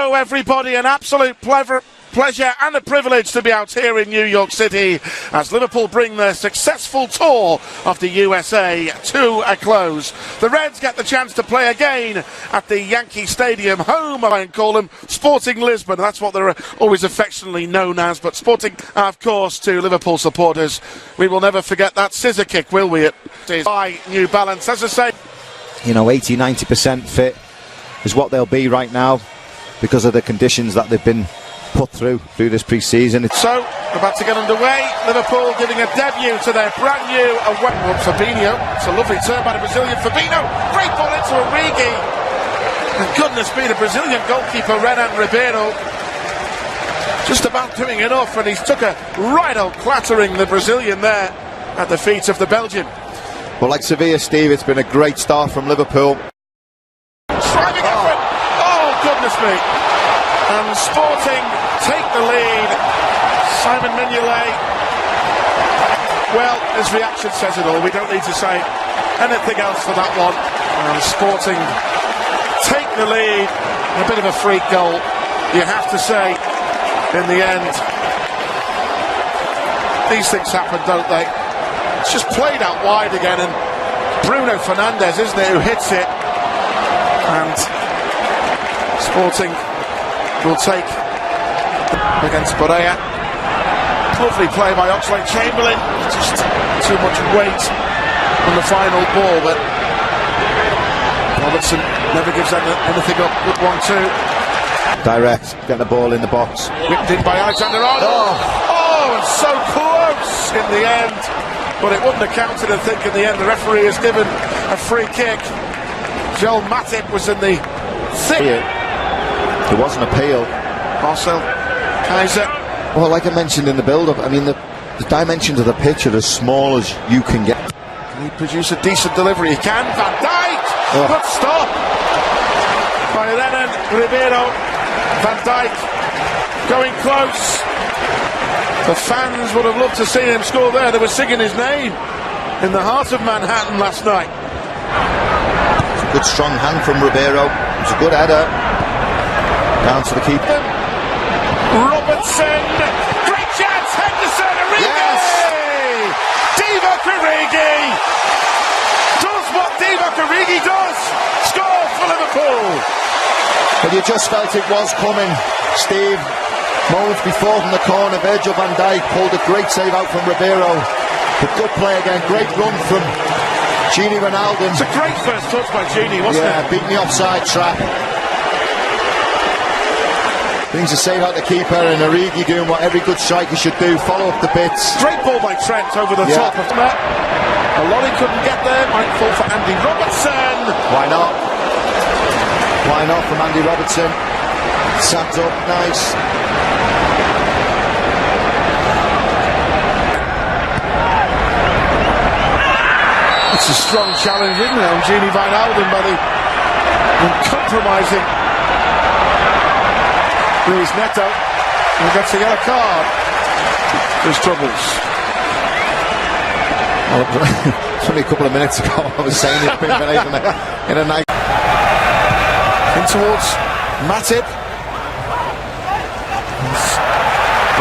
Hello everybody, an absolute pleasure and a privilege to be out here in New York City as Liverpool bring their successful tour of the USA to a close. The Reds get the chance to play again at the Yankee Stadium, home I call them Sporting Lisbon. That's what they're always affectionately known as, but Sporting, of course, to Liverpool supporters, we will never forget that scissor kick, will we? It is by New Balance, as I say. You know, 80-90% fit is what they'll be right now because of the conditions that they've been put through this pre-season. So, about to get underway, Liverpool giving a debut to their brand new away. Fabinho, it's a lovely turn by the Brazilian Fabinho, great ball into Origi, and goodness me, the Brazilian goalkeeper Renan Ribeiro just about doing enough, and he's took a right old clattering, the Brazilian there at the feet of the Belgian. Well, like Sevilla, Steve, it's been a great start from Liverpool. Striving effort, oh goodness me, and Sporting take the lead. Simon Mignolet, well, his reaction says it all. We don't need to say anything else for that one. And Sporting take the lead. A bit of a freak goal, you have to say, in the end. These things happen, don't they? It's just played out wide again, and Bruno Fernandes, isn't it, who hits it. And Sporting will take against Borea. Lovely play by Oxlade-Chamberlain. Just too much weight on the final ball, but Robertson never gives anything up. Good one too. Direct, getting the ball in the box. Whipped in by Alexander-Arnold. Oh, and so close in the end. But it wouldn't have counted, I think, in the end. The referee has given a free kick. Joel Matip was in the thick. There was an appeal. Marcel Kaiser. Well, like I mentioned in the build-up, I mean, the dimensions of the pitch are as small as you can get. Can he produce a decent delivery? He can. Van Dijk! Good stop by Renan Ribeiro. Van Dijk going close. The fans would have loved to see him score there. They were singing his name in the heart of Manhattan last night. It's a good strong hand from Ribeiro. It's a good header. Down to the keeper. Robertson, great chance, Henderson, Origi! Yes! Divock Origi does what Divock Origi does, score for Liverpool. But you just felt it was coming, Steve. Moments before from the corner, Virgil van Dijk pulled a great save out from Ribeiro. But good play again, great run from Gini Wijnaldum. It's a great first touch by Gini, wasn't it? Yeah, beating the offside trap. Brings a save out the keeper, and Origi doing what every good striker should do, follow up the bits. Great ball by Trent over the top of that. Lorry couldn't get there, might fall for Andy Robertson. Why not? Why not from Andy Robertson? Sat up, nice. It's a strong challenge, isn't it, on Gini Wijnaldum by the uncompromising Luis Neto, who gets a yellow card. There's troubles. It's only a couple of minutes ago I was saying it's been in a night. In towards Matip.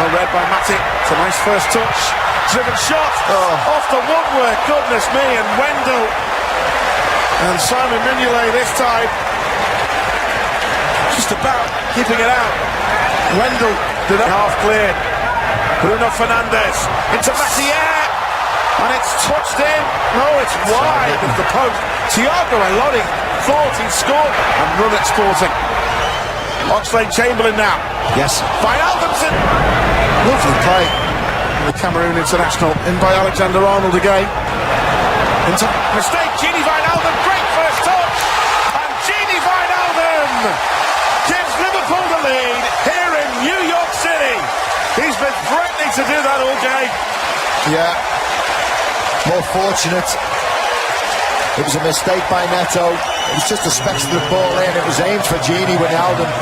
Well read by Matip. It's a nice first touch. Driven shot off the woodwork. Goodness me, and Wendell and Simon Mignolet this time just about keeping it out. Wendell did half cleared. Bruno Fernandes into Mathieu, and it's touched in. No, it's wide of the post. Thiago Elordi thought he'd scored and run at Sporting. Oxlade-Chamberlain now. Yes. Wijnaldum. Lovely play. The Cameroon international in by Alexander-Arnold again. Into mistake. Gini Wijnaldum. Great first touch. And Gini Wijnaldum gives Liverpool the lead here in New York City. He's been threatening to do that all game. Yeah. More fortunate. It was a mistake by Neto. It was just a speculative ball in. It was aimed for Gini Wijnaldum.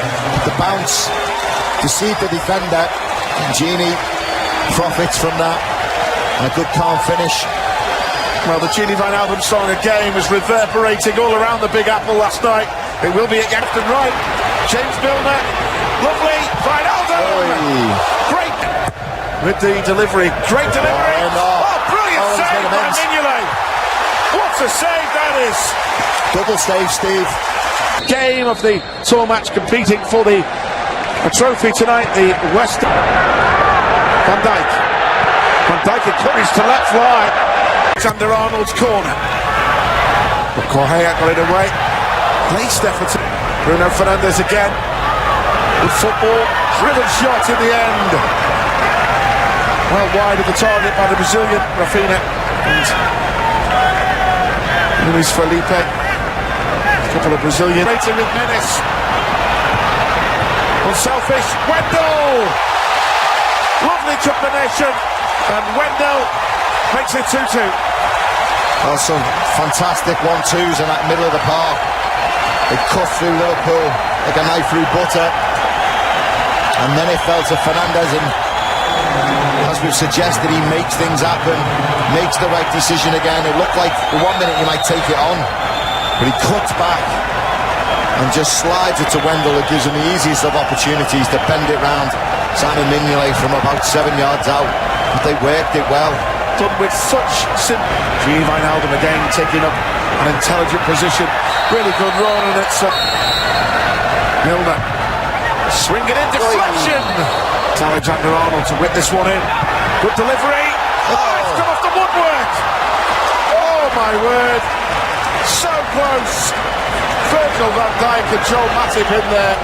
The bounce deceived the defender. And Gini profits from that. And a good calm finish. Well, the Gini Wijnaldum song again was reverberating all around the Big Apple last night. It will be at left and right. James Milner Lovely. Wijnaldum. Great. With the delivery. Great delivery. Brilliant save by Mignolet. What a save that is. Double save, Steve. Game of the tour match, competing for the trophy tonight. The West. Van Dijk. Van Dijk encouraged to let fly. Alexander Arnold's corner. Correa got it away. Placed effort. Bruno Fernandes again. Good football. Driven shot in the end. Well wide of the target by the Brazilian Rafinha. And Luis Felipe. A couple of Brazilian. Rating with menace. Unselfish. Wendell. Lovely combination. And Wendell makes it 2-2. Well, some fantastic 1-2s in that middle of the park. They cut through Liverpool like a knife through butter. And then it fell to Fernandes, and as we've suggested, he makes things happen, makes the right decision again. It looked like for 1 minute he might take it on, but he cuts back and just slides it to Wendell. It gives him the easiest of opportunities to bend it round Simon Mignolet from about 7 yards out. But they worked it well. Done with such Wijnaldum again taking up an intelligent position. Really good run, and it's Milner. Swing it in, deflection. It's Alexander Arnold to whip this one in. Good delivery. It's come off the woodwork. Oh my word. So close. Virgil van Dijk and Joel Matip in there.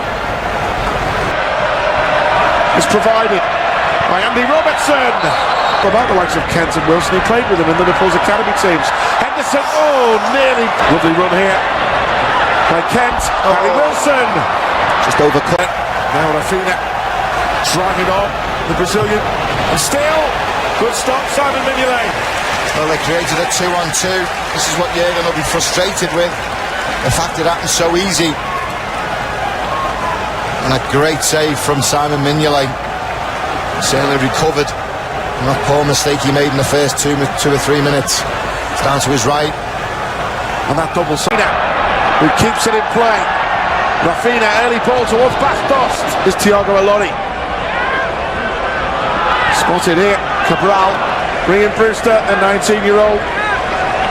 It's provided by Andy Robertson. About the likes of Kent and Wilson, he played with them in Liverpool's academy teams. Henderson, nearly. Lovely run here by Kent. Harry Wilson. Just overcut. Now Rafinha driving on the Brazilian, and still good stop, Simon Mignolet. Well, they created a 2-on-2. This is what Jurgen will be frustrated with, the fact it happened so easy. And a great save from Simon Mignolet. Certainly recovered from that poor mistake he made in the first 2 or 3 minutes. It's down to his right. And that double side, who keeps it in play. Rafinha, early ball towards Bastos. Is Thiago Alori. Spotted here. Cabral. Bringing Brewster, the 19-year-old.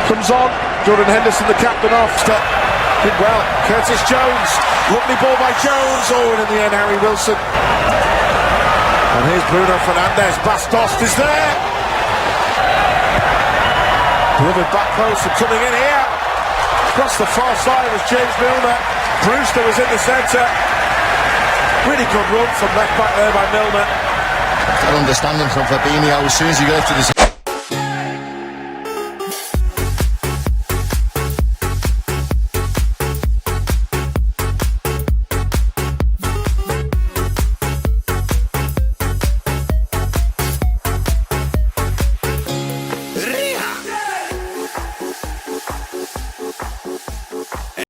Comes on. Jordan Henderson, the captain, off. Did well. Curtis Jones. Lovely ball by Jones. And in the end, Harry Wilson. And here's Bruno Fernandes. Bastos is there. Delivered back post and coming in here. Across the far side was James Milner. Brewster was in the centre. Really good run from left back there by Milner. That understanding from Fabinho as soon as he lifted his